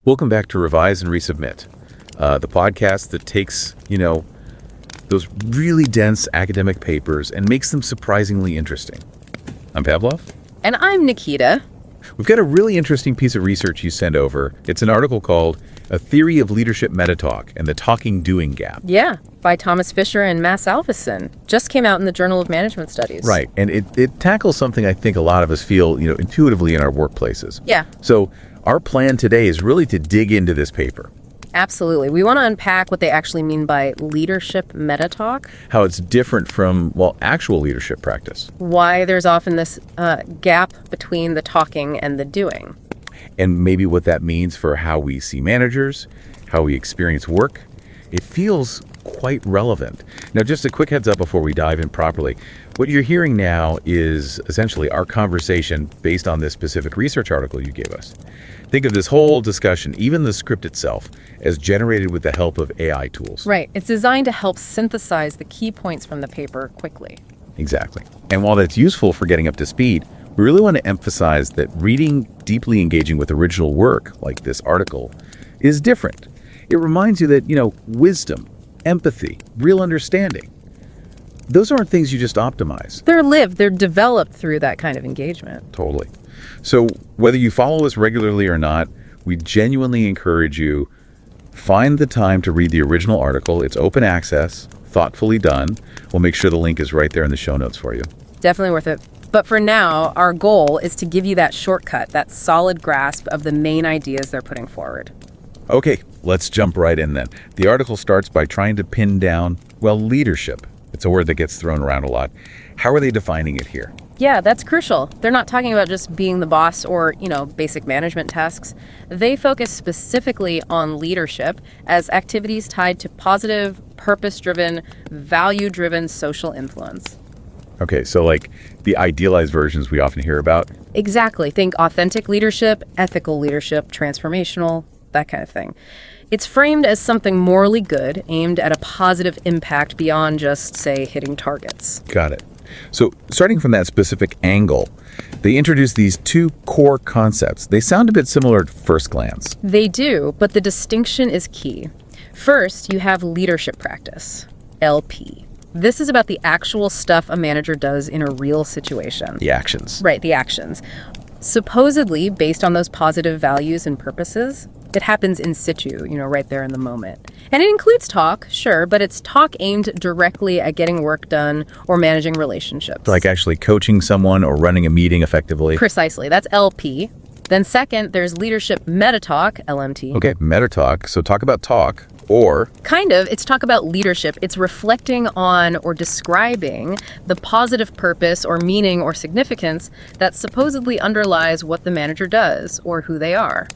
Welcome back to Revise and Resubmit, the podcast that takes, those really dense academic papers and makes them surprisingly interesting. I'm Pavlov. And I'm Nikita. We've got a really interesting piece of research you sent over. It's an article called A Theory of Leadership Metatalk and the Talking-Doing Gap. Yeah, by Thomas Fischer and Mass Alvesson. Just came out in the Journal of Management Studies. Right, and it tackles something I think a lot of us feel, intuitively in our workplaces. Yeah. So our plan today is really to dig into this paper. Absolutely. We want to unpack what they actually mean by leadership metatalk. How it's different from, actual leadership practice. Why there's often this gap between the talking and the doing. And maybe what that means for how we see managers, how we experience work. It feels quite relevant. Now, just a quick heads up before we dive in properly. What you're hearing now is essentially our conversation based on this specific research article you gave us. Think of this whole discussion, even the script itself, as generated with the help of AI tools. Right. It's designed to help synthesize the key points from the paper quickly. Exactly. And while that's useful for getting up to speed, we really want to emphasize that reading, deeply engaging with original work, like this article, is different. It reminds you that, wisdom, empathy, real understanding, those aren't things you just optimize. They're lived. They're developed through that kind of engagement. Totally. So whether you follow us regularly or not, we genuinely encourage you, find the time to read the original article. It's open access, thoughtfully done. We'll make sure the link is right there in the show notes for you. Definitely worth it. But for now, our goal is to give you that shortcut, that solid grasp of the main ideas they're putting forward. Okay, let's jump right in then. The article starts by trying to pin down, leadership. It's a word that gets thrown around a lot. How are they defining it here? Yeah, that's crucial. They're not talking about just being the boss or, basic management tasks. They focus specifically on leadership as activities tied to positive, purpose-driven, value-driven social influence. Okay, so like the idealized versions we often hear about? Exactly. Think authentic leadership, ethical leadership, transformational, that kind of thing. It's framed as something morally good, aimed at a positive impact beyond just, say, hitting targets. Got it. So starting from that specific angle, they introduce these two core concepts. They sound a bit similar at first glance. They do, but the distinction is key. First, you have leadership practice, LP. This is about the actual stuff a manager does in a real situation. The actions. Right, the actions. Supposedly, based on those positive values and purposes, it happens in situ, right there in the moment. And it includes talk, sure, but it's talk aimed directly at getting work done or managing relationships. Like actually coaching someone or running a meeting effectively. Precisely. That's LP. Then second, there's leadership metatalk, LMT. Okay, metatalk. So talk about talk. Or kind of, it's talk about leadership. It's reflecting on or describing the positive purpose or meaning or significance that supposedly underlies what the manager does or who they are.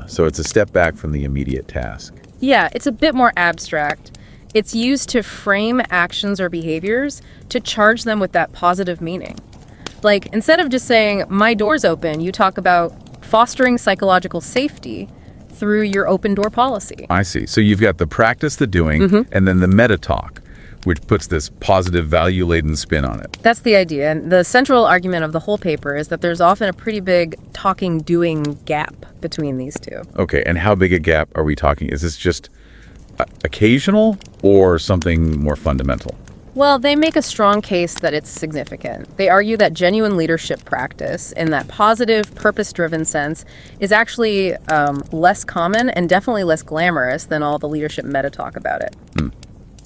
So it's a step back from the immediate task. Yeah, it's a bit more abstract. It's used to frame actions or behaviors to charge them with that positive meaning. Like, instead of just saying, my door's open, you talk about fostering psychological safety through your open door policy. I see. So you've got the practice, the doing, and then the meta talk, which puts this positive value-laden spin on it. That's the idea. And the central argument of the whole paper is that there's often a pretty big talking-doing gap between these two. Okay, and how big a gap are we talking? Is this just occasional or something more fundamental? Well, they make a strong case that it's significant. They argue that genuine leadership practice, in that positive, purpose-driven sense, is actually less common and definitely less glamorous than all the leadership meta-talk about it.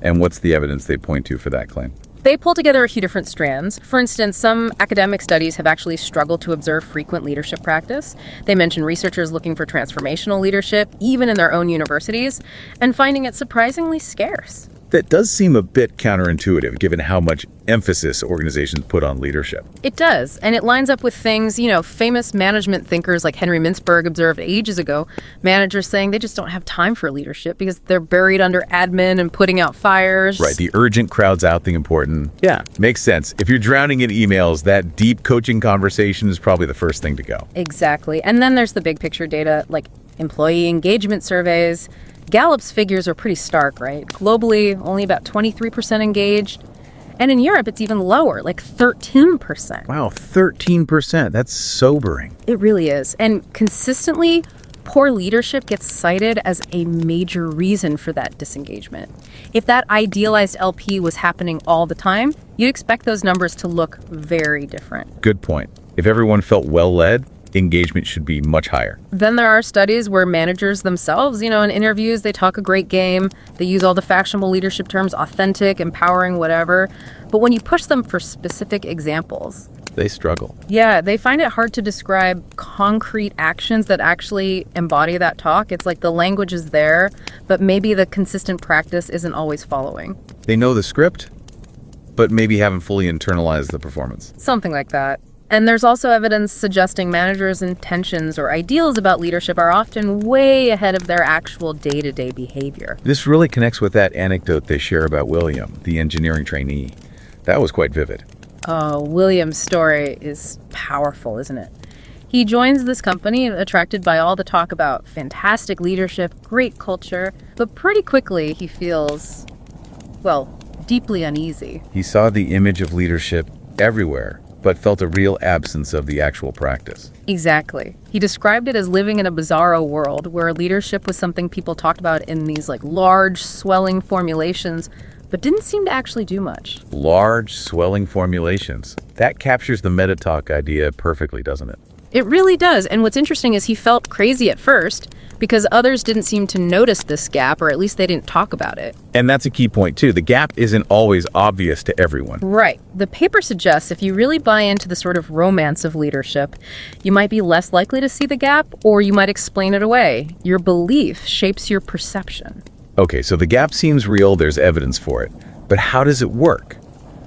And what's the evidence they point to for that claim? They pull together a few different strands. For instance, some academic studies have actually struggled to observe frequent leadership practice. They mention researchers looking for transformational leadership, even in their own universities, and finding it surprisingly scarce. That does seem a bit counterintuitive, given how much emphasis organizations put on leadership. It does, and it lines up with things, famous management thinkers like Henry Mintzberg observed ages ago, managers saying they just don't have time for leadership because they're buried under admin and putting out fires. Right, the urgent crowds out the important. Yeah, makes sense. If you're drowning in emails, that deep coaching conversation is probably the first thing to go. Exactly, and then there's the big picture data, like employee engagement surveys. Gallup's figures are pretty stark, right? Globally, only about 23% engaged. And in Europe, it's even lower, like 13%. Wow, 13%. That's sobering. It really is. And consistently, Poor leadership gets cited as a major reason for that disengagement. If that idealized LP was happening all the time, you'd expect those numbers to look very different. Good point. If everyone felt well-led, engagement should be much higher. Then there are studies where managers themselves, in interviews, they talk a great game. They use all the fashionable leadership terms, authentic, empowering, whatever. But when you push them for specific examples, they struggle. Yeah, they find it hard to describe concrete actions that actually embody that talk. It's like the language is there, but maybe the consistent practice isn't always following. They know the script, but maybe haven't fully internalized the performance. Something like that. And there's also evidence suggesting managers' intentions or ideals about leadership are often way ahead of their actual day-to-day behavior. This really connects with that anecdote they share about William, the engineering trainee. That was quite vivid. Oh, William's story is powerful, isn't it? He joins this company attracted by all the talk about fantastic leadership, great culture, but pretty quickly he feels, deeply uneasy. He saw the image of leadership everywhere, but felt a real absence of the actual practice. Exactly. He described it as living in a bizarro world where leadership was something people talked about in these large, swelling formulations, but didn't seem to actually do much. Large, swelling formulations. That captures the meta-talk idea perfectly, doesn't it? It really does. And what's interesting is he felt crazy at first because others didn't seem to notice this gap, or at least they didn't talk about it. And that's a key point, too. The gap isn't always obvious to everyone. Right. The paper suggests if you really buy into the sort of romance of leadership, you might be less likely to see the gap, or you might explain it away. Your belief shapes your perception. Okay, so the gap seems real, there's evidence for it. But how does it work?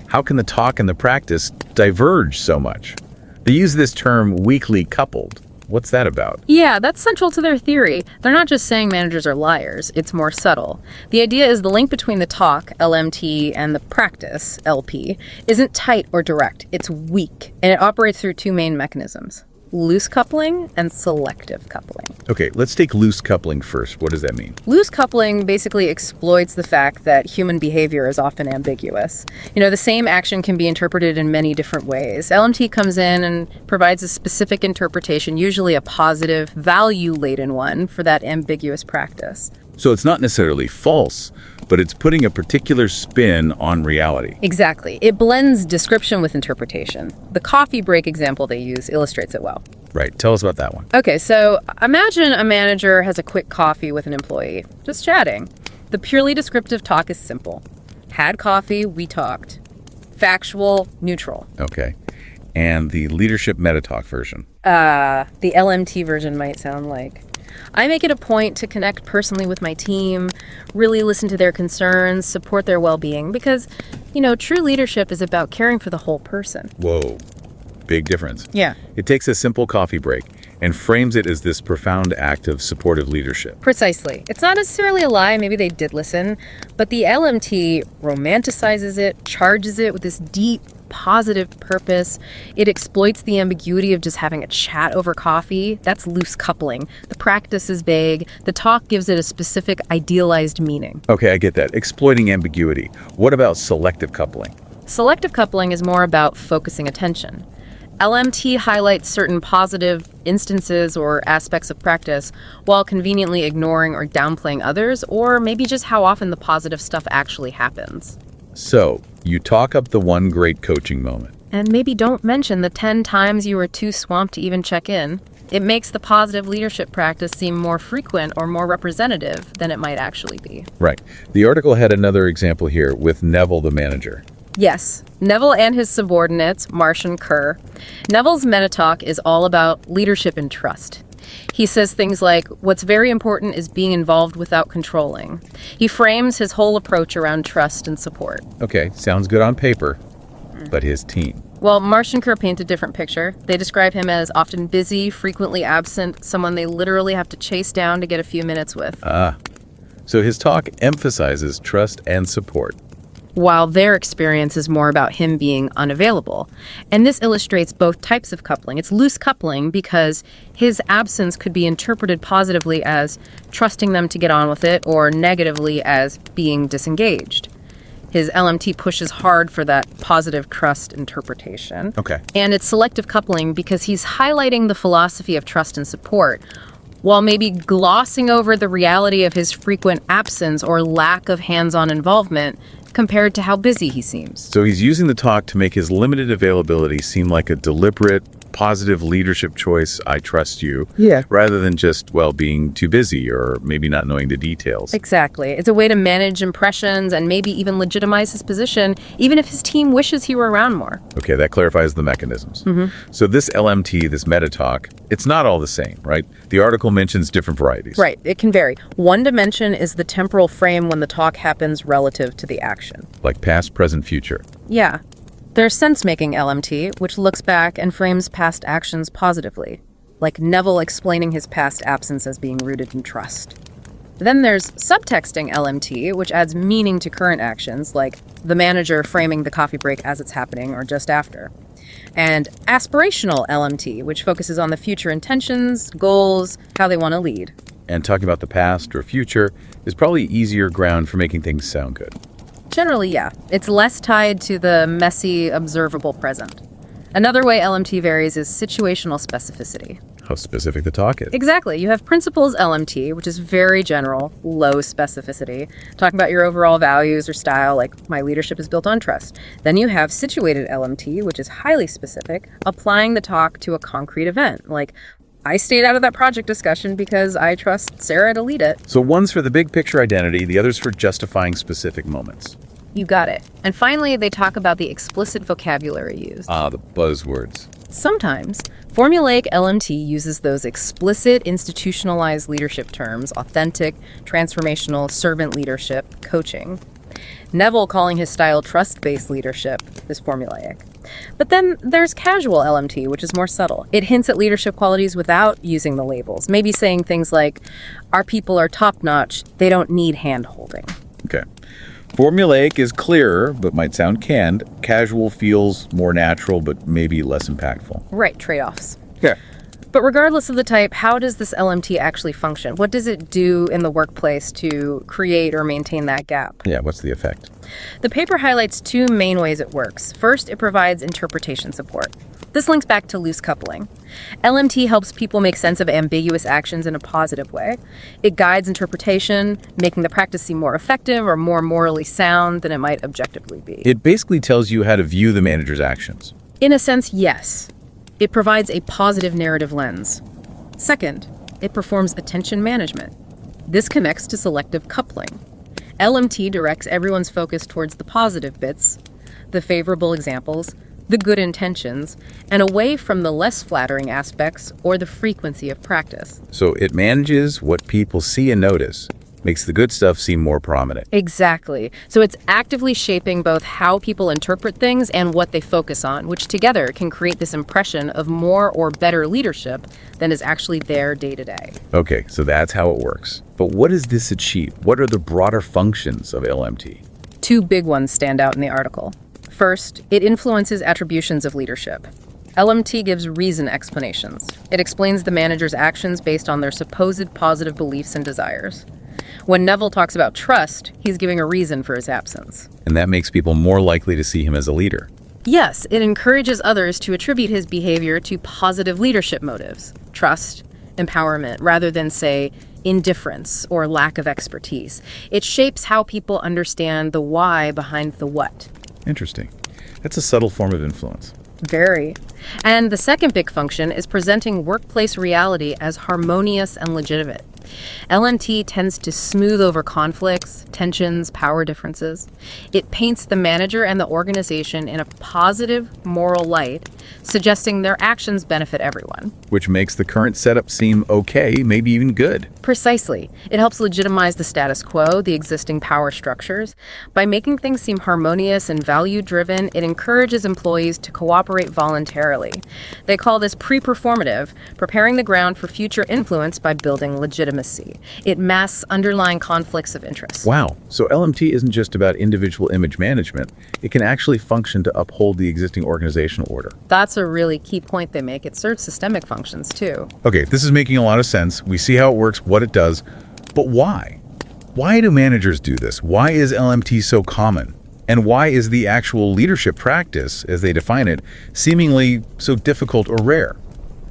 How can the talk and the practice diverge so much? They use this term weakly coupled. What's that about? Yeah, that's central to their theory. They're not just saying managers are liars, it's more subtle. The idea is the link between the talk, LMT, and the practice, LP, isn't tight or direct, it's weak, and it operates through two main mechanisms: loose coupling and selective coupling. Okay, let's take loose coupling first. What does that mean? Loose coupling basically exploits the fact that human behavior is often ambiguous. The same action can be interpreted in many different ways. LMT comes in and provides a specific interpretation, usually a positive, value-laden one, for that ambiguous practice. So it's not necessarily false, but it's putting a particular spin on reality. Exactly. It blends description with interpretation. The coffee break example they use illustrates it well. Right. Tell us about that one. Okay, so imagine a manager has a quick coffee with an employee, just chatting. The purely descriptive talk is simple. Had coffee, we talked. Factual, neutral. Okay. And the leadership meta-talk version? The LMT version might sound like, I make it a point to connect personally with my team, really listen to their concerns, support their well-being, because, true leadership is about caring for the whole person. Whoa, big difference. Yeah. It takes a simple coffee break and frames it as this profound act of supportive leadership. Precisely. It's not necessarily a lie, maybe they did listen, but the LMT romanticizes it, charges it with this deep, positive purpose. It exploits the ambiguity of just having a chat over coffee. That's loose coupling. The practice is vague. The talk gives it a specific idealized meaning. Okay, I get that. Exploiting ambiguity. What about selective coupling? Selective coupling is more about focusing attention. LMT highlights certain positive instances or aspects of practice while conveniently ignoring or downplaying others, or maybe just how often the positive stuff actually happens. So, you talk up the one great coaching moment. And maybe don't mention the 10 times you were too swamped to even check in. It makes the positive leadership practice seem more frequent or more representative than it might actually be. Right. The article had another example here with Neville, the manager. Yes, Neville and his subordinates, Marsh and Kerr. Neville's meta-talk is all about leadership and trust. He says things like, what's very important is being involved without controlling. He frames his whole approach around trust and support. Okay, sounds good on paper, but his team. Well, Marsh and Kerr paint a different picture. They describe him as often busy, frequently absent, someone they literally have to chase down to get a few minutes with. So his talk emphasizes trust and support, while their experience is more about him being unavailable. And this illustrates both types of coupling. It's loose coupling because his absence could be interpreted positively as trusting them to get on with it, or negatively as being disengaged. His LMT pushes hard for that positive trust interpretation. Okay. And it's selective coupling because he's highlighting the philosophy of trust and support, while maybe glossing over the reality of his frequent absence or lack of hands-on involvement compared to how busy he seems. So he's using the talk to make his limited availability seem like a deliberate, positive leadership choice, I trust you, rather than just, well, being too busy or maybe not knowing the details. Exactly. It's a way to manage impressions and maybe even legitimize his position, even if his team wishes he were around more. Okay, that clarifies the mechanisms. So this LMT, this meta talk, it's not all the same, right? The article mentions different varieties. Right. It can vary. One dimension is the temporal frame when the talk happens relative to the action. Like past, present, future. Yeah. There's sense-making LMT, which looks back and frames past actions positively, like Neville explaining his past absence as being rooted in trust. Then there's subtexting LMT, which adds meaning to current actions, like the manager framing the coffee break as it's happening or just after. And aspirational LMT, which focuses on the future intentions, goals, how they want to lead. And talking about the past or future is probably easier ground for making things sound good. Generally, yeah. It's less tied to the messy, observable present. Another way LMT varies is situational specificity. How specific the talk is. Exactly. You have principles LMT, which is very general, low specificity, talking about your overall values or style, like my leadership is built on trust. Then you have situated LMT, which is highly specific, applying the talk to a concrete event, like I stayed out of that project discussion because I trust Sarah to lead it. So one's for the big picture identity, the other's for justifying specific moments. You got it. And finally, they talk about the explicit vocabulary used. Ah, the buzzwords. Sometimes, formulaic LMT uses those explicit, institutionalized leadership terms, authentic, transformational, servant leadership, coaching. Neville calling his style trust-based leadership is formulaic. But then there's casual LMT, which is more subtle. It hints at leadership qualities without using the labels, maybe saying things like, our people are top-notch, they don't need hand-holding. Okay. Formulaic is clearer, but might sound canned. Casual feels more natural, but maybe less impactful. Right, trade-offs. Yeah. But regardless of the type, how does this LMT actually function? What does it do in the workplace to create or maintain that gap? Yeah, what's the effect? The paper highlights two main ways it works. First, it provides interpretation support. This links back to loose coupling. LMT helps people make sense of ambiguous actions in a positive way. It guides interpretation, making the practice seem more effective or more morally sound than it might objectively be. It basically tells you how to view the manager's actions. In a sense, yes. It provides a positive narrative lens. Second, it performs attention management. This connects to selective coupling. LMT directs everyone's focus towards the positive bits, the favorable examples, the good intentions, and away from the less flattering aspects or the frequency of practice. So it manages what people see and notice, makes the good stuff seem more prominent. Exactly. So it's actively shaping both how people interpret things and what they focus on, which together can create this impression of more or better leadership than is actually there day to day. Okay, so that's how it works. But what does this achieve? What are the broader functions of LMT? Two big ones stand out in the article. First, it influences attributions of leadership. LMT gives reason explanations. It explains the manager's actions based on their supposed positive beliefs and desires. When Neville talks about trust, he's giving a reason for his absence. And that makes people more likely to see him as a leader. Yes, it encourages others to attribute his behavior to positive leadership motives, trust, empowerment, rather than, say, indifference or lack of expertise. It shapes how people understand the why behind the what. Interesting. That's a subtle form of influence. Very. And the second big function is presenting workplace reality as harmonious and legitimate. LMT tends to smooth over conflicts, tensions, power differences. It paints the manager and the organization in a positive, moral light, suggesting their actions benefit everyone. Which makes the current setup seem okay, maybe even good. Precisely. It helps legitimize the status quo, the existing power structures. By making things seem harmonious and value-driven, it encourages employees to cooperate voluntarily. They call this pre-performative, preparing the ground for future influence by building legitimacy. It masks underlying conflicts of interest. Wow. So LMT isn't just about individual image management. It can actually function to uphold the existing organizational order. That's a really key point they make. It serves systemic functions, too. Okay, this is making a lot of sense. We see how it works, what it does. But why? Why do managers do this? Why is LMT so common? And why is the actual leadership practice, as they define it, seemingly so difficult or rare?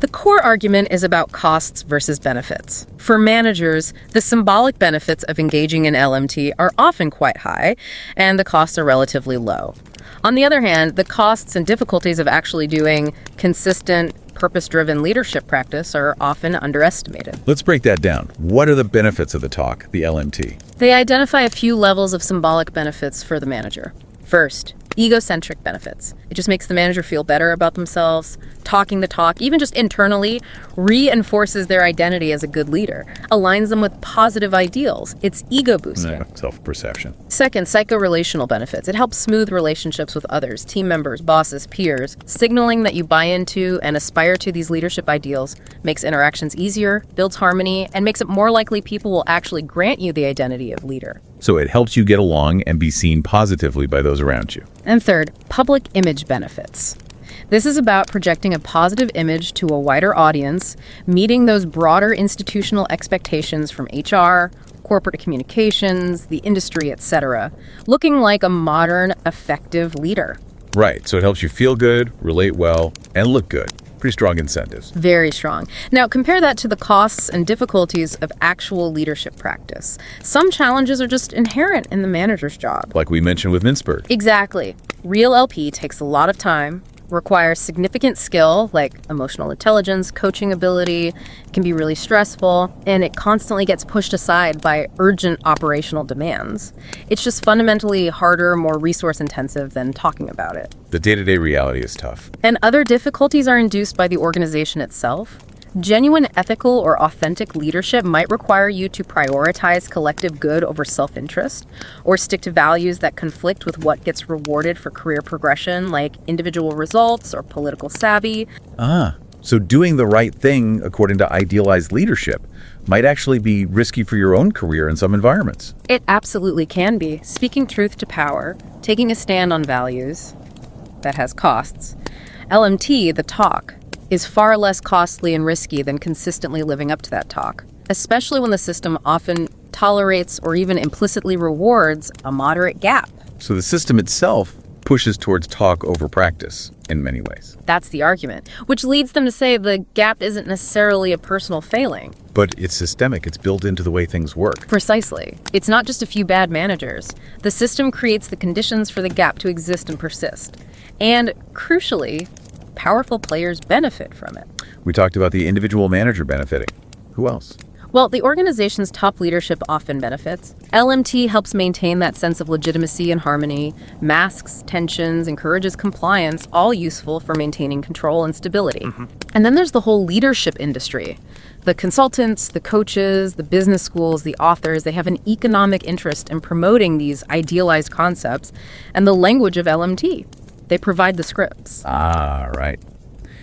The core argument is about costs versus benefits. For managers, the symbolic benefits of engaging in LMT are often quite high, and the costs are relatively low. On the other hand, the costs and difficulties of actually doing consistent, purpose-driven leadership practice are often underestimated. Let's break that down. What are the benefits of the talk, the LMT? They identify a few levels of symbolic benefits for the manager. First, egocentric benefits. It just makes the manager feel better about themselves. Talking the talk, even just internally, reinforces their identity as a good leader, aligns them with positive ideals. It's ego boosting. Self-perception. Second, psycho-relational benefits. It helps smooth relationships with others, team members, bosses, peers. Signaling that you buy into and aspire to these leadership ideals makes interactions easier, builds harmony, and makes it more likely people will actually grant you the identity of leader. So it helps you get along and be seen positively by those around you. And third, public image benefits. This is about projecting a positive image to a wider audience, meeting those broader institutional expectations from HR, corporate communications, the industry, etc., looking like a modern, effective leader. Right, so it helps you feel good, relate well, and look good. Pretty strong incentives. Very strong. Now, compare that to the costs and difficulties of actual leadership practice. Some challenges are just inherent in the manager's job. Like we mentioned with Mintzberg. Exactly. Real LP takes a lot of time, requires significant skill like emotional intelligence, coaching ability, can be really stressful, and it constantly gets pushed aside by urgent operational demands. It's just fundamentally harder, more resource intensive than talking about it. The day-to-day reality is tough. And other difficulties are induced by the organization itself. Genuine ethical or authentic leadership might require you to prioritize collective good over self-interest, or stick to values that conflict with what gets rewarded for career progression, like individual results or political savvy. So doing the right thing according to idealized leadership might actually be risky for your own career in some environments. It absolutely can be. Speaking truth to power, taking a stand on values, that has costs. LMT, the talk, is far less costly and risky than consistently living up to that talk, especially when the system often tolerates or even implicitly rewards a moderate gap. So the system itself pushes towards talk over practice in many ways. That's the argument, which leads them to say the gap isn't necessarily a personal failing. But it's systemic. It's built into the way things work. Precisely. It's not just a few bad managers. The system creates the conditions for the gap to exist and persist. And crucially, powerful players benefit from it. We talked about the individual manager benefiting. Who else? Well, the organization's top leadership often benefits. LMT helps maintain that sense of legitimacy and harmony, masks tensions, encourages compliance, all useful for maintaining control and stability. And then there's the whole leadership industry. The consultants, the coaches, the business schools, the authors, they have an economic interest in promoting these idealized concepts and the language of LMT. They provide the scripts. Right.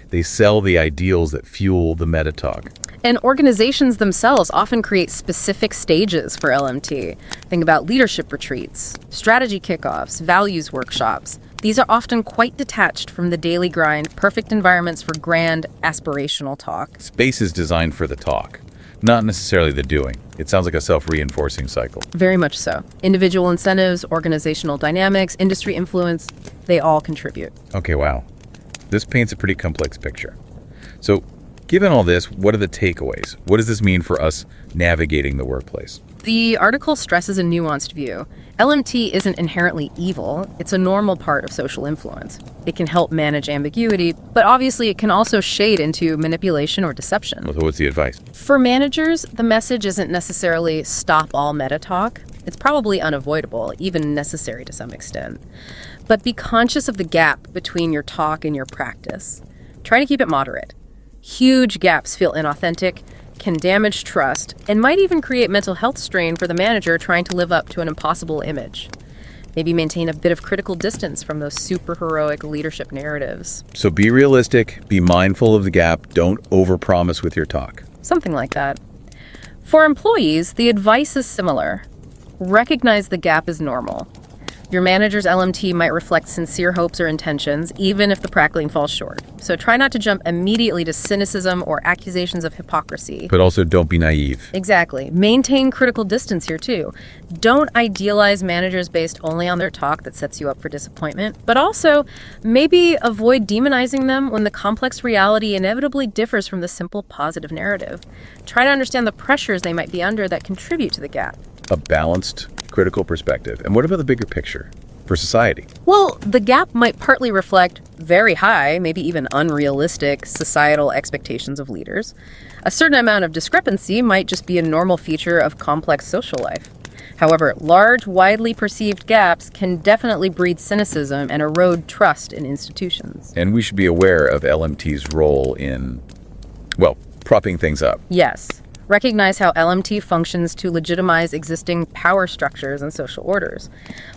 They sell the ideals that fuel the meta talk. And organizations themselves often create specific stages for LMT. Think about leadership retreats, strategy kickoffs, values workshops. These are often quite detached from the daily grind, perfect environments for grand, aspirational talk. Space is designed for the talk, not necessarily the doing. It sounds like a self-reinforcing cycle. Very much so. Individual incentives, organizational dynamics, industry influence, they all contribute. Okay, wow. This paints a pretty complex picture. So, given all this, what are the takeaways? What does this mean for us navigating the workplace? The article stresses a nuanced view. LMT isn't inherently evil. It's a normal part of social influence. It can help manage ambiguity, but obviously it can also shade into manipulation or deception. So what's the advice? For managers, the message isn't necessarily stop all meta talk. It's probably unavoidable, even necessary to some extent. But be conscious of the gap between your talk and your practice. Try to keep it moderate. Huge gaps feel inauthentic, can damage trust, and might even create mental health strain for the manager trying to live up to an impossible image. Maybe maintain a bit of critical distance from those superheroic leadership narratives. So be realistic, be mindful of the gap, don't overpromise with your talk. Something like that. For employees, the advice is similar. Recognize the gap is normal. Your manager's LMT might reflect sincere hopes or intentions, even if the crackling falls short. So try not to jump immediately to cynicism or accusations of hypocrisy. But also don't be naive. Exactly. Maintain critical distance here, too. Don't idealize managers based only on their talk that sets you up for disappointment, but also maybe avoid demonizing them when the complex reality inevitably differs from the simple positive narrative. Try to understand the pressures they might be under that contribute to the gap. A balanced, critical perspective. And what about the bigger picture for society? Well, the gap might partly reflect very high, maybe even unrealistic, societal expectations of leaders. A certain amount of discrepancy might just be a normal feature of complex social life. However, large, widely perceived gaps can definitely breed cynicism and erode trust in institutions. And we should be aware of LMT's role in, well, propping things up. Yes. Recognize how LMT functions to legitimize existing power structures and social orders.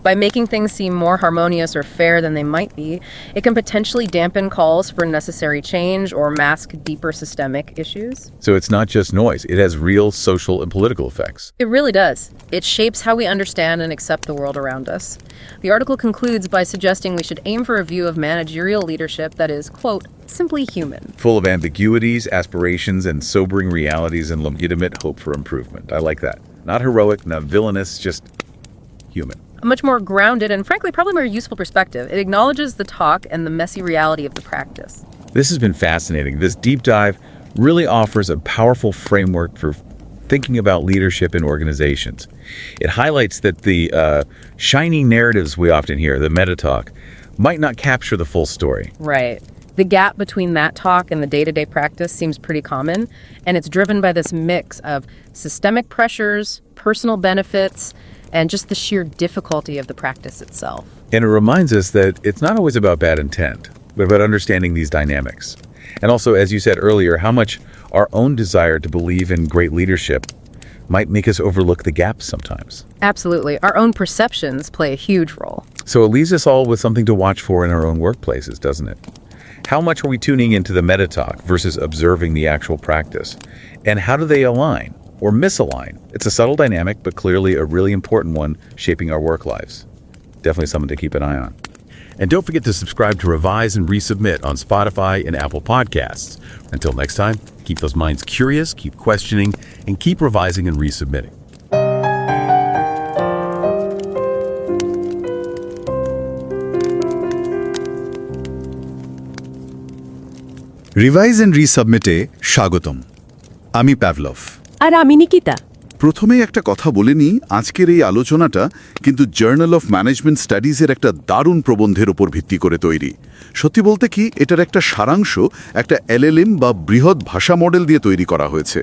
By making things seem more harmonious or fair than they might be, it can potentially dampen calls for necessary change or mask deeper systemic issues. So it's not just noise. It has real social and political effects. It really does. It shapes how we understand and accept the world around us. The article concludes by suggesting we should aim for a view of managerial leadership that is, quote, simply human. Full of ambiguities, aspirations, and sobering realities and legitimate hope for improvement. I like that. Not heroic, not villainous, just human. A much more grounded and frankly probably more useful perspective. It acknowledges the talk and the messy reality of the practice. This has been fascinating. This deep dive really offers a powerful framework for thinking about leadership in organizations. It highlights that the shiny narratives we often hear, the meta talk, might not capture the full story. Right. The gap between that talk and the day-to-day practice seems pretty common, and it's driven by this mix of systemic pressures, personal benefits, and just the sheer difficulty of the practice itself. And it reminds us that it's not always about bad intent, but about understanding these dynamics. And also, as you said earlier, how much our own desire to believe in great leadership might make us overlook the gaps sometimes. Absolutely. Our own perceptions play a huge role. So it leaves us all with something to watch for in our own workplaces, doesn't it? How much are we tuning into the meta talk versus observing the actual practice? And how do they align or misalign? It's a subtle dynamic, but clearly a really important one shaping our work lives. Definitely something to keep an eye on. And don't forget to subscribe to Revise and Resubmit on Spotify and Apple Podcasts. Until next time, keep those minds curious, keep questioning, and keep revising and resubmitting. Revise and রিসাবমিটে স্বাগতম। আমি Pavlov. আর আমি নিকিতা। প্রথমেই একটা কথা বলে নিই, আজকের এই আলোচনাটা কিন্তু জার্নাল অফ ম্যানেজমেন্ট স্টাডিজের একটা দারুণ প্রবন্ধের ওপর ভিত্তি করে তৈরি। সত্যি বলতে কি, এটার একটা সারাংশ একটা এলএলএম বা বৃহৎ ভাষা মডেল দিয়ে তৈরি করা হয়েছে।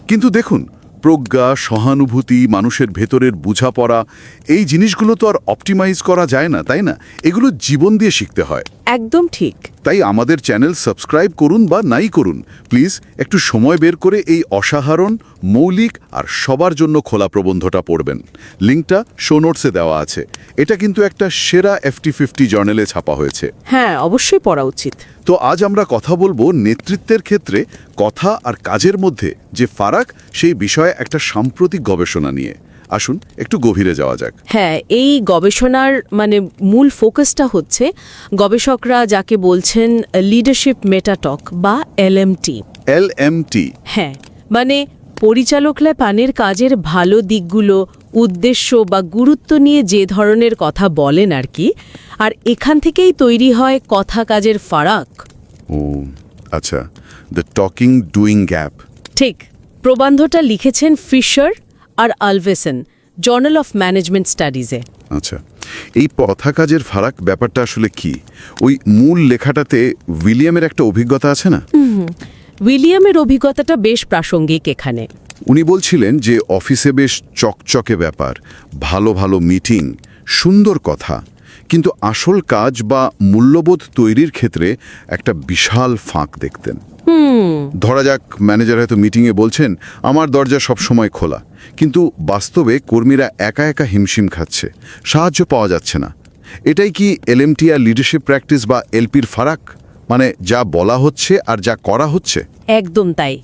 কিন্তু দেখুন, প্রজ্ঞা, সহানুভূতি, মানুষের ভেতরের বোঝাপড়া, এই জিনিসগুলো তো আর অপটিমাইজ করা যায় না, তাই না? এগুলো জীবন দিয়ে শিখতে হয়। একদম ঠিক। তাই আমাদের চ্যানেল সাবস্ক্রাইব করুন বা নাই করুন, প্লিজ একটু সময় বের করে এই অসাধারণ, মৌলিক আর সবার জন্য খোলা প্রবন্ধটা পড়বেন। লিঙ্কটা শো নোটসে দেওয়া আছে। এটা কিন্তু একটা সেরা FT50 জার্নালে ছাপা হয়েছে। হ্যাঁ, অবশ্যই পড়া উচিত। তো আজ আমরা কথা বলবো নেতৃত্বের ক্ষেত্রে কথা আর কাজের মধ্যে যে ফারাক, সেই বিষয়ে একটা সাম্প্রতিক গবেষণা নিয়ে। আসুন একটু গভীরে যাওয়া যাক। হ্যাঁ, এই গবেষণার মূল ফোকাসটা হচ্ছে গবেষকরা যাকে বলছেন লিডারশিপ মেটাটক বা LMT। হ্যাঁ, পরিচালকরা পানের কাজের ভালো দিকগুলো, উদ্দেশ্য বা গুরুত্ব নিয়ে যে ধরনের কথা বলেন আর কি, আর এখান থেকেই তৈরি হয় কথা কাজের ফারাক। ও আচ্ছা, দ্য টকিং ডুইং গ্যাপ। ঠিক। প্রবন্ধটা লিখেছেন ফিশার আর আলভেসন, জার্নাল অফ ম্যানেজমেন্ট স্টাডিজে। আচ্ছা, এই কথা কাজের ফারাক ব্যাপারটা আসলে কি? ওই মূল লেখাটাতে উইলিয়ামের একটা অভিজ্ঞতা আছে না? উইলিয়ামের অভিজ্ঞতাটা বেশ প্রাসঙ্গিক এখানে। উনি বলছিলেন যে অফিসে বেশ চকচকে ব্যাপার, ভালো ভালো মিটিং, সুন্দর কথা, কিন্তু আসল কাজ বা মূল্যবোধ তৈরির ক্ষেত্রে একটা বিশাল ফাঁক দেখতেন। ধরা যাক, ম্যানেজার হয়তো মিটিংয়ে বলছেন আমার দরজা সব সময় খোলা, কিন্তু বাস্তবে কর্মীরা একা একা হিমশিম খাচ্ছে, সাহায্য পাওয়া যাচ্ছে না। এটাই কি LMT আর লিডারশিপ প্র্যাকটিস বা LPর ফারাক? যা বলা হচ্ছে আর যা করা হচ্ছে? একদম তাই।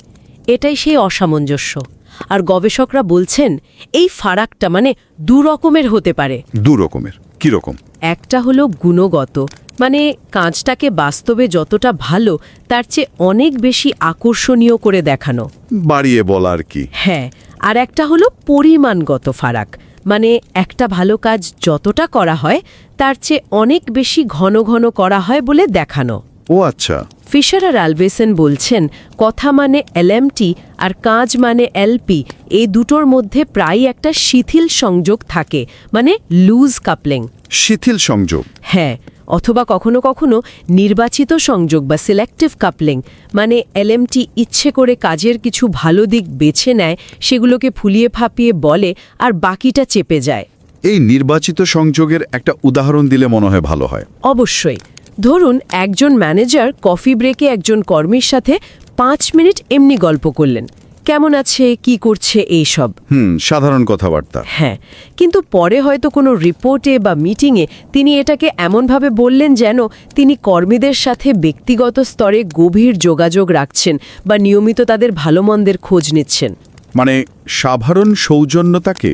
এটাই সেই অসামঞ্জস্য। আর গবেষকরা বলছেন এই ফারাকটা মানে রকমের হতে পারে। রকমের কি রকম? একটা হলো গুণগত, মানে কাজটাকে বাস্তবে যতটা ভালো তার চেয়ে অনেক বেশি আকর্ষণীয় করে দেখানো, বাড়িয়ে বলা আর কি। হ্যাঁ, আর একটা হলো পরিমাণগত ফারাক, মানে একটা ভালো কাজ যতটা করা হয় তার চেয়ে অনেক বেশি ঘন ঘন করা হয় বলে দেখানো। ও আচ্ছা। ফিশার আর আলভেসন বলছেন কথা মানে এলএমটি আর কাজ মানে এলপি, এই দুটোর মধ্যে প্রায় একটা শিথিল সংযোগ থাকে, মানে লুজ কাপলিং। শিথিল সংযোগ? হ্যাঁ, অথবা কখনো কখনো নির্বাচিত সংযোগ বা সিলেক্টিভ কাপলিং, মানে এলএমটি ইচ্ছে করে কাজের কিছু ভালো দিক বেছে নেয়, সেগুলোকে ফুলিয়ে ফাঁপিয়ে বলে আর বাকিটা চেপে যায়। এই নির্বাচিত সংযোগের একটা উদাহরণ দিলে মনে হয় ভালো হয়। অবশ্যই। ধরুন একজন ম্যানেজার কফি ব্রেকে একজন কর্মীর সাথে 5 মিনিট এমনি গল্প করলেন, কেমন আছে, কি করছে, এইসব। সাধারণ কথাবার্তা। হ্যাঁ, কিন্তু পরে হয়তো কোনো রিপোর্টে বা মিটিংয়ে তিনি এটাকে এমনভাবে বললেন যেন তিনি কর্মীদের সাথে ব্যক্তিগত স্তরে গভীর যোগাযোগ রাখছেন বা নিয়মিত তাদের ভালো মন্দের খোঁজ নিচ্ছেন। মানে সাধারণ সৌজন্যতাকে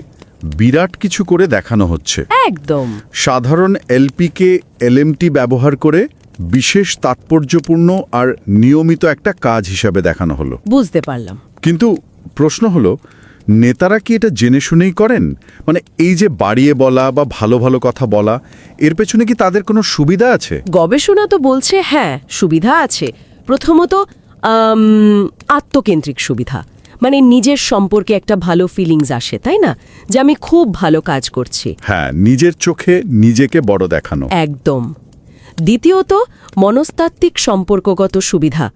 বিরাট কিছু করে দেখানো হচ্ছে। একদম। সাধারণ এলপিকে এলএমটি ব্যবহার করে বিশেষ তাৎপর্যপূর্ণ আর নিয়মিত একটা কাজ হিসাবে দেখানো হলো। বুঝতে পারলাম। কিন্তু প্রশ্ন হলো, নেতারা কি এটা জেনে শুনেই করেন? মানে এই যে বাড়িয়ে বলা বা ভালো ভালো কথা বলা, এর পেছনে কি তাদের কোনো সুবিধা আছে? গবেষণা তো বলছে হ্যাঁ, সুবিধা আছে। প্রথমত আত্মকেন্দ্রিক সুবিধা, মানে নিজের সম্পর্কে একটা ভালো ফিলিংস আসে, তাই না, যে আমি খুব ভালো কাজ করছি। হ্যাঁ, নিজের চোখে নিজেকে বড় দেখানো। একদম। দ্বিতীয়ত মনস্তাত্ত্বিক সম্পর্কগত সুবিধা,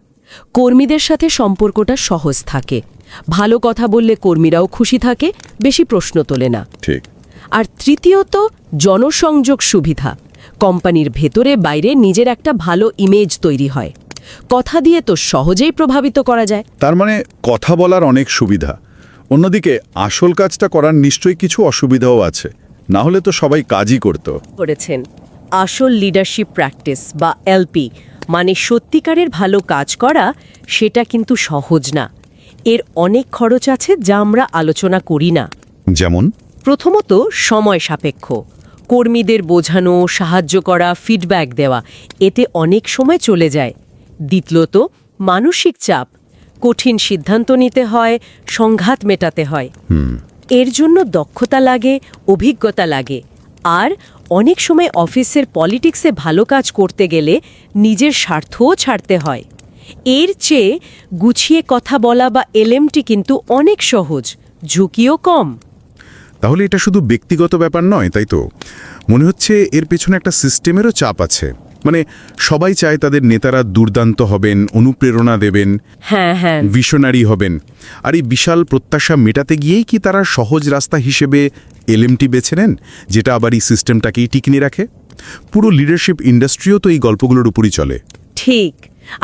কর্মীদের সাথে সম্পর্কটা সহজ থাকে, ভালো কথা বললে কর্মীরাও খুশি থাকে, বেশি প্রশ্ন তোলে না। ঠিক। আর তৃতীয়ত জনসংযোগ সুবিধা, কোম্পানির ভেতরে বাইরে নিজের একটা ভালো ইমেজ তৈরি হয়, কথা দিয়ে তো সহজেই প্রভাবিত করা যায়। তার মানে কথা বলার অনেক সুবিধা। অন্যদিকে আসল কাজটা করার নিশ্চয়ই কিছু অসুবিধাও আছে, না হলে তো সবাই কাজই করতো। করেছেন আসল লিডারশিপ প্র্যাকটিস বা এলপি, মানে সত্যিকারের ভালো কাজ করা, সেটা কিন্তু সহজ না। এর অনেক খরচ আছে যা আমরা আলোচনা করি না। যেমন? প্রথমত সময় সাপেক্ষ, কর্মীদের বোঝানো, সাহায্য করা, ফিডব্যাক দেওয়া, এতে অনেক সময় চলে যায়। দ্বিতীয়ত মানসিক চাপ, কঠিন সিদ্ধান্ত নিতে হয়, সংঘাত মেটাতে হয়, এর জন্য দক্ষতা লাগে, অভিজ্ঞতা লাগে। আর অনেক সময় অফিসের পলিটিক্সে ভালো কাজ করতে গেলে নিজের স্বার্থও ছাড়তে হয়। এর চেয়ে গুছিয়ে কথা বলা বা এলএমটি কিন্তু অনেক সহজ, ঝুঁকিও কম। তাহলে এটা শুধু ব্যক্তিগত ব্যাপার নয়, তাই তো? মনে হচ্ছে এর পেছনে একটা সিস্টেমেরও চাপ আছে। মানে সবাই চায় তাদের নেতারা দুর্দান্ত হবেন, অনুপ্রেরণা দেবেন, হ্যাঁ, ভিশনারি হবেন। আর এই বিশাল প্রত্যাশা মেটাতে গিয়েই কি তারা সহজ রাস্তা হিসেবে এলএমটি বেছে নেন, যেটা আবার এই সিস্টেমটাকেই টিকিয়ে রাখে? পুরো লিডারশিপ ইন্ডাস্ট্রিও তো এই গল্পগুলোর উপরই চলে। ঠিক।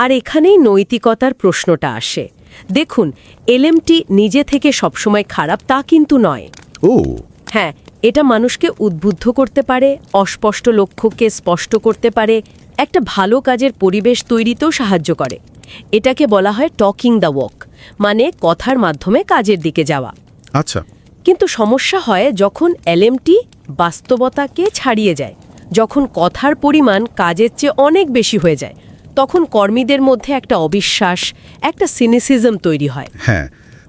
আর এখানেই নৈতিকতার প্রশ্নটা আসে। দেখুন, এলএমটি নিজে থেকে সবসময় খারাপ তা কিন্তু নয়। ও হ্যাঁ, এটা মানুষকে উদ্বুদ্ধ করতে পারে, অস্পষ্ট লক্ষ্যকে স্পষ্ট করতে পারে, একটা ভালো কাজের পরিবেশ তৈরিতেও সাহায্য করে। এটাকে বলা হয় টকিং দ্য ওয়াক, মানে কথার মাধ্যমে কাজের দিকে যাওয়া। আচ্ছা। কিন্তু সমস্যা হয় যখন এলএমটি বাস্তবতাকে ছাড়িয়ে যায়, যখন কথার পরিমাণ কাজের চেয়ে অনেক বেশি হয়ে যায়, তখন কর্মীদের মধ্যে একটা অবিশ্বাস, একটা সিনিসিজম তৈরি হয়। হ্যাঁ,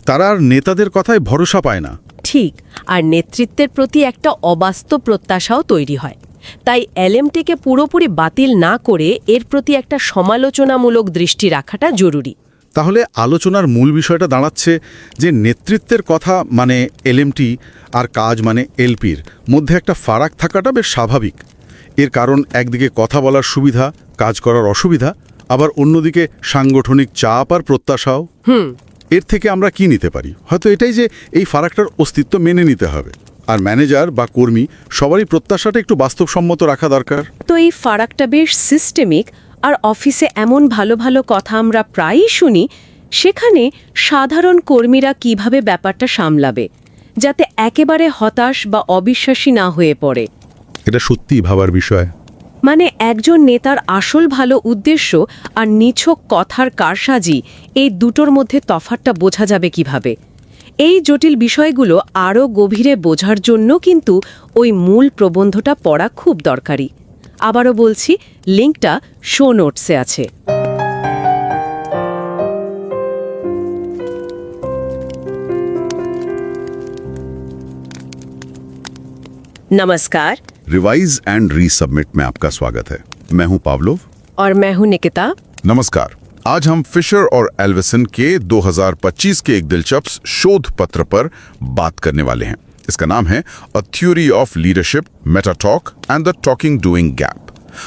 তারা আর নেতাদের কথায় ভরসা পায় না। ঠিক। আর নেতৃত্বের প্রতি একটা অবাস্তব প্রত্যাশাও তৈরি হয়। তাই এলএমটিকে পুরোপুরি বাতিল না করে এর প্রতি একটা সমালোচনামূলক দৃষ্টি রাখাটা জরুরি। তাহলে আলোচনার মূল বিষয়টা দাঁড়াচ্ছে যে নেতৃত্বের কথা মানে এলএমটি আর কাজ মানে এলপির মধ্যে একটা ফারাক থাকাটা বেশ স্বাভাবিক। এর কারণ একদিকে কথা বলার সুবিধা, কাজ করার অসুবিধা, আবার অন্যদিকে সাংগঠনিক চাপ আর প্রত্যাশাও। এর থেকে আমরা কি নিতে পারি? হয়তো এটাই যে এই ফারাকটার অস্তিত্ব মেনে নিতে হবে, আর ম্যানেজার বা কর্মী সবারই প্রত্যাশাটা একটু বাস্তবসম্মত রাখা দরকার। তো এই ফারাকটা বেশ সিস্টেমিক। আর অফিসে এমন ভালো ভালো কথা আমরা প্রায়ই শুনি, সেখানে সাধারণ কর্মীরা কিভাবে ব্যাপারটা সামলাবে যাতে একেবারে হতাশ বা অবিশ্বাসী না হয়ে পড়ে? এটা সত্যিই ভাবার বিষয়। মানে একজন নেতার আসল ভালো উদ্দেশ্য আর নিছক কথার কারসাজি, এই দুটোর মধ্যে তফাৎটা বোঝা যাবে কিভাবে? এই জটিল বিষয়গুলো আরও গভীরে বোঝার জন্য কিন্তু ওই মূল প্রবন্ধটা পড়া খুব দরকারি। আবারও বলছি, লিঙ্কটা শো নোটসে আছে। नमस्कार। रिवाइज एंड रीसबमिट में आपका स्वागत है। मैं हूं पावलोव और मैं हूं निकिता। नमस्कार। आज हम फिशर और एल्वेसन के 2025 के एक दिलचस्प शोध पत्र पर बात करने वाले हैं। इसका नाम है a theory of leadership, Meta talk and the talking doing gap.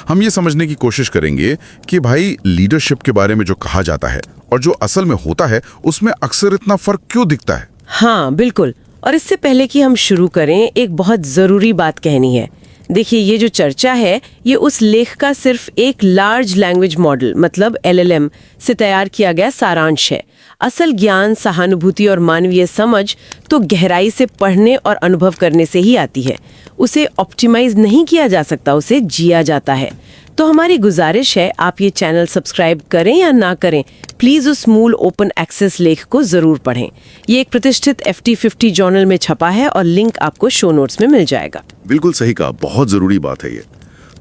हम ये समझने की कोशिश करेंगे कि भाई लीडरशिप के बारे में जो कहा जाता है और जो असल में होता है उसमें अक्सर इतना फर्क क्यों दिखता है। हाँ बिल्कुल। और इससे पहले कि हम शुरू करें, एक बहुत ज़रूरी बात कहनी है। देखिए, ये जो चर्चा है ये उस लेख का सिर्फ एक लार्ज लैंग्वेज मॉडल मतलब LLM से तैयार किया गया सारांश है। असल ज्ञान, सहानुभूति और मानवीय समझ तो गहराई से पढ़ने और अनुभव करने से ही आती है। उसे ऑप्टिमाइज नहीं किया जा सकता, उसे जिया जाता है। तो हमारी गुजारिश है, आप ये चैनल सब्सक्राइब करें या ना करें, प्लीज उस मूल ओपन एक्सेस लेख को जरूर पढ़ें। ये एक प्रतिष्ठित FT50 जर्नल में छपा है और लिंक आपको शो नोट्स में मिल जाएगा। बिल्कुल सही कहा, बहुत जरूरी बात है ये।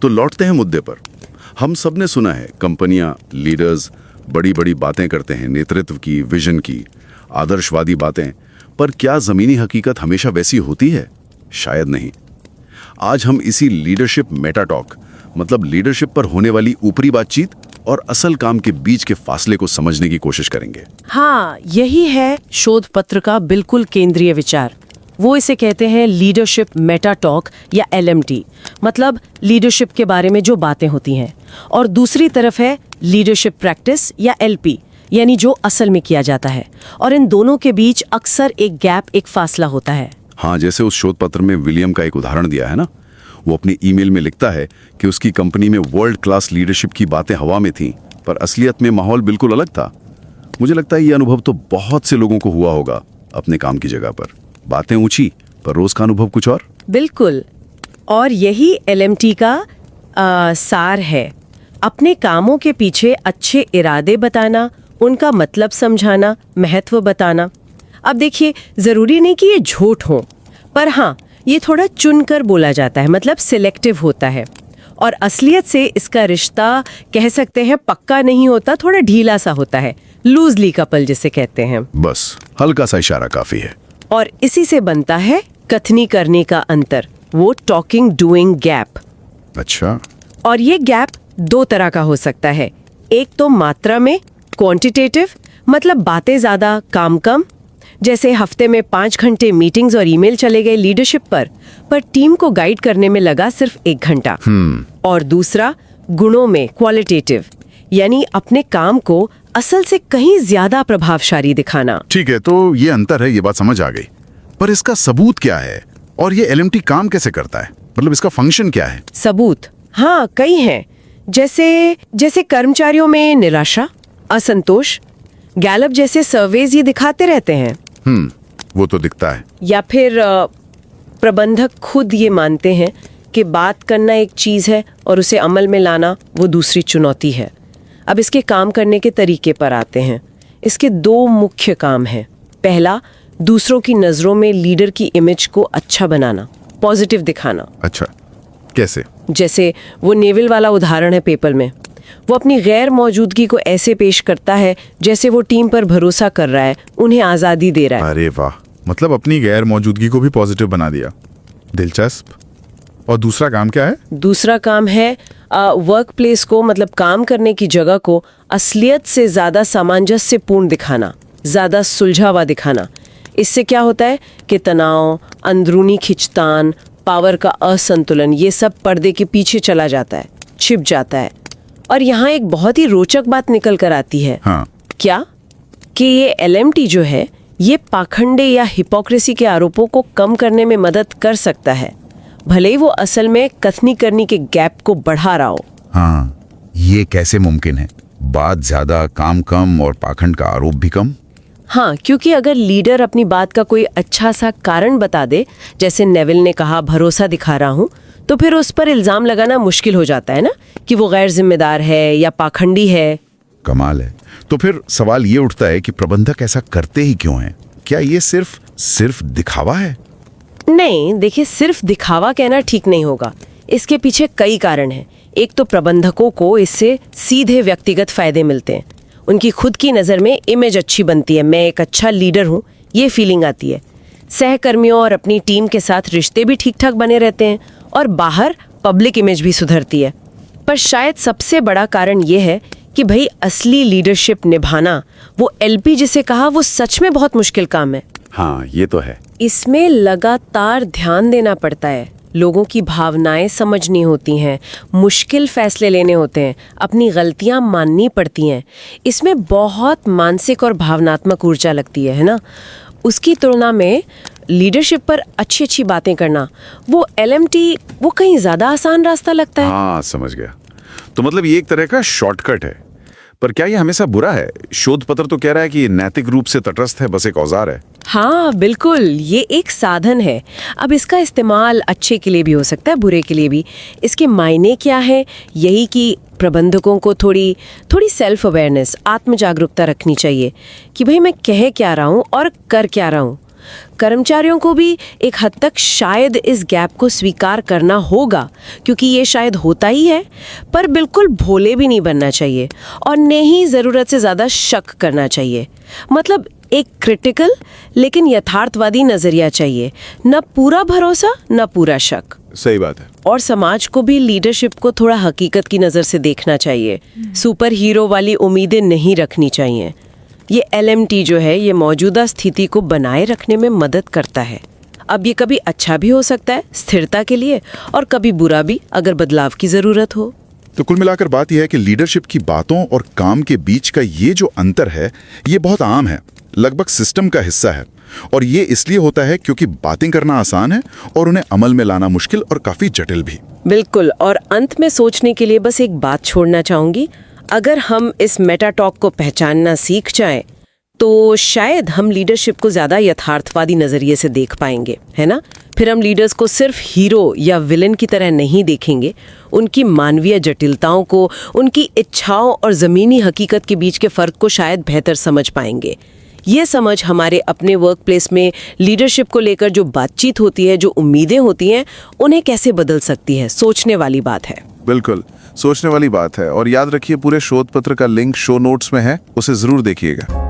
तो लौटते हैं मुद्दे पर। हम सब ने सुना है कंपनियां, लीडर्स बड़ी बड़ी बातें करते हैं, नेतृत्व की, विजन की, आदर्शवादी बातें, पर क्या जमीनी हकीकत हमेशा वैसी होती है? शायद नहीं। आज हम इसी लीडरशिप मेटा टॉक मतलब लीडरशिप पर होने वाली ऊपरी बातचीत और असल काम के बीच के फासले को समझने की कोशिश करेंगे। हाँ, यही है शोध पत्र का बिल्कुल केंद्रीय विचार। वो इसे कहते हैं लीडरशिप मेटा टॉक या LMT, मतलब लीडरशिप के बारे में जो बातें होती हैं। और दूसरी तरफ है लीडरशिप प्रैक्टिस या LP, यानी जो असल में किया जाता है। और इन दोनों के बीच अक्सर एक गैप, एक फासला होता है। हाँ, जैसे उस शोध पत्र में विलियम का एक उदाहरण दिया है ना, वो अपने ईमेल में लिखता है कि उसकी कंपनी में वर्ल्ड क्लास लीडरशिप की बातें हवा में थीं, पर असलियत में माहौल बिल्कुल अलग था। मुझे लगता है ये अनुभव तो बहुत से लोगों को हुआ होगा अपने काम की जगह पर। बातें ऊंची पर रोज का अनुभव कुछ और। बिल्कुल। और यही LMT का सार है। अपने कामों के पीछे अच्छे इरादे बताना, उनका मतलब समझाना, महत्व बताना। अब देखिए, जरूरी नहीं कि ये झूठ हो, पर हाँ, ये थोड़ा चुनकर बोला जाता है, मतलब सिलेक्टिव होता है। और असलियत से इसका रिश्ता कह सकते हैं पक्का नहीं होता, थोड़ा ढीला सा होता है, लूजली कपल जिसे कहते हैं। बस हल्का सा इशारा काफी है। और इसी से बनता है कथनी करने का अंतर, वो टॉकिंग डूइंग गैप। अच्छा। और ये गैप दो तरह का हो सकता है। एक तो मात्रा में, क्वांटिटेटिव, मतलब बातें ज्यादा काम कम, जैसे हफ्ते में 5 घंटे मीटिंग्स और ईमेल चले गए लीडरशिप पर टीम को गाइड करने में लगा सिर्फ 1 घंटा। और दूसरा गुणों में, क्वालिटेटिव, यानी अपने काम को असल से कहीं ज्यादा प्रभावशाली दिखाना। ठीक है, तो ये अंतर है, ये बात समझ आ गई। पर इसका सबूत क्या है और ये LMT काम कैसे करता है, मतलब इसका फंक्शन क्या है? सबूत, हाँ, कई हैं। जैसे कर्मचारियों में निराशा, असंतोष, गैलप जैसे सर्वेज ये दिखाते रहते हैं। वो तो दिखता है। या फिर प्रबंधक खुद ये मानते हैं कि बात करना एक चीज है और उसे अमल में लाना वो दूसरी चुनौती है। अब इसके काम करने के तरीके पर आते हैं। इसके 2 मुख्य काम हैं। पहला, दूसरों की नजरों में लीडर की इमेज को अच्छा बनाना, पॉजिटिव दिखाना। अच्छा, कैसे? जैसे वो नेवल वाला उदाहरण है पेपर में। वो अपनी गैर मौजूदगी को ऐसे पेश करता है जैसे वो टीम पर भरोसा कर रहा है, उन्हें आज़ादी दे रहा है। अरे वाह, मतलब अपनी गैर मौजूदगी को भी पॉजिटिव बना दिया। दिलचस्प। और दूसरा काम क्या है? दूसरा काम है वर्क प्लेस को, मतलब काम करने की जगह को असलियत से ज़्यादा सामंजस्यपूर्ण दिखाना, ज़्यादा सुलझा हुआ दिखाना। इससे क्या होता है कि तनाव, अंदरूनी खिंचतान, पावर का असंतुलन, ये सब पर्दे के पीछे चला जाता है, छिप जाता है। और यहाँ एक बहुत ही रोचक बात निकल कर आती है। हाँ। क्या? कि ये LMT जो है ये पाखंडे या हिपोक्रेसी के आरोपों को कम करने में मदद कर सकता है, भले ही वो असल में कथनी करने के गैप को बढ़ा रहा हो। हाँ, ये कैसे मुमकिन है? बात ज्यादा, काम कम और पाखंड का आरोप भी कम। हाँ, क्योंकि अगर लीडर अपनी बात का कोई अच्छा सा कारण बता दे, जैसे नेविल ने कहा भरोसा दिखा रहा हूँ, तो फिर उस पर इल्जाम लगाना मुश्किल हो जाता है ना, कि वो गैर जिम्मेदार है या पाखंडी है। कमाल है। तो फिर सवाल ये उठता है कि प्रबंधक ऐसा करते ही क्यों हैं? क्या ये सिर्फ दिखावा है? नहीं, देखिए, सिर्फ दिखावा कहना ठीक नहीं होगा। इसके पीछे कई कारण हैं। एक तो प्रबंधकों को इससे सीधे व्यक्तिगत फायदे मिलते हैं। उनकी खुद की नज़र में इमेज अच्छी बनती है, मैं एक अच्छा लीडर हूँ, ये फीलिंग आती है। सहकर्मियों और अपनी टीम के साथ रिश्ते भी ठीक ठाक बने रहते हैं और बाहर पब्लिक इमेज भी सुधरती है। पर शायद सबसे बड़ा कारण ये है कि भाई असली लीडरशिप निभाना, वो एलपी जिसे कहा, वो सच में बहुत मुश्किल काम है। हाँ, ये तो है। इसमें लगातार ध्यान देना पड़ता है, लोगों की भावनाएं समझनी होती हैं, मुश्किल फैसले लेने होते हैं, अपनी गलतियां माननी पड़ती हैं। इसमें बहुत मानसिक और भावनात्मक ऊर्जा लगती है ना। उसकी तुलना में लीडरशिप पर अच्छी अच्छी बातें करना, वो एलएमटी, वो कहीं ज़्यादा आसान रास्ता लगता है। हाँ, समझ गया। तो मतलब ये एक तरह का शॉर्टकट है। पर क्या ये हमेशा बुरा है? शोध पत्र तो कह रहा है कि ये नैतिक रूप से तटस्थ है, बस एक औजार है। हाँ बिल्कुल, ये एक साधन है। अब इसका इस्तेमाल अच्छे के लिए भी हो सकता है, बुरे के लिए भी। इसके मायने क्या है? यही कि प्रबंधकों को थोड़ी सेल्फ अवेयरनेस, आत्म जागरूकता रखनी चाहिए कि भाई मैं कह क्या रहा हूँ और कर क्या रहा हूँ। कर्मचारियों को भी एक हद तक शायद इस गैप को स्वीकार करना होगा, क्योंकि ये शायद होता ही है। पर बिल्कुल भोले भी नहीं बनना चाहिए और नहीं ज़रूरत से ज़्यादा शक करना चाहिए। मतलब एक क्रिटिकल लेकिन यथार्थवादी नज़रिया चाहिए, न पूरा भरोसा न पूरा शक। सही बात है। और समाज को भी लीडरशिप को थोड़ा हकीकत की नज़र से देखना चाहिए। सुपर हीरो वाली उम्मीदें नहीं रखनी चाहिए। ये एलएमटी जो है, ये मौजूदा स्थिति को बनाए रखने में मदद करता है। अब ये कभी अच्छा भी हो सकता है स्थिरता के लिए, और कभी बुरा भी अगर बदलाव की ज़रूरत हो। तो कुल मिलाकर बात यह है कि लीडरशिप की बातों और काम के बीच का ये जो अंतर है, ये बहुत आम है, लगभग सिस्टम का हिस्सा है। और ये इसलिए होता है क्योंकि बातें करना आसान है और उन्हें अमल में लाना मुश्किल और काफ़ी जटिल भी। बिल्कुल। और अंत में सोचने के लिए बस एक बात छोड़ना चाहूँगी। अगर हम इस मेटा टॉक को पहचानना सीख जाएं, तो शायद हम लीडरशिप को ज़्यादा यथार्थवादी नज़रिए से देख पाएंगे, है ना। फिर हम लीडर्स को सिर्फ हीरो या विलन की तरह नहीं देखेंगे, उनकी मानवीय जटिलताओं को, उनकी इच्छाओं और ज़मीनी हकीकत के बीच के फ़र्क को शायद बेहतर समझ पाएंगे। ये समझ हमारे अपने वर्क प्लेस में लीडरशिप को लेकर जो बातचीत होती है, जो उम्मीदें होती हैं, उन्हें कैसे बदल सकती है। सोचने वाली बात है। बिल्कुल, सोचने वाली बात है। और याद रखिए, पूरे शोध पत्र का लिंक शो नोट्स में है, उसे जरूर देखिएगा।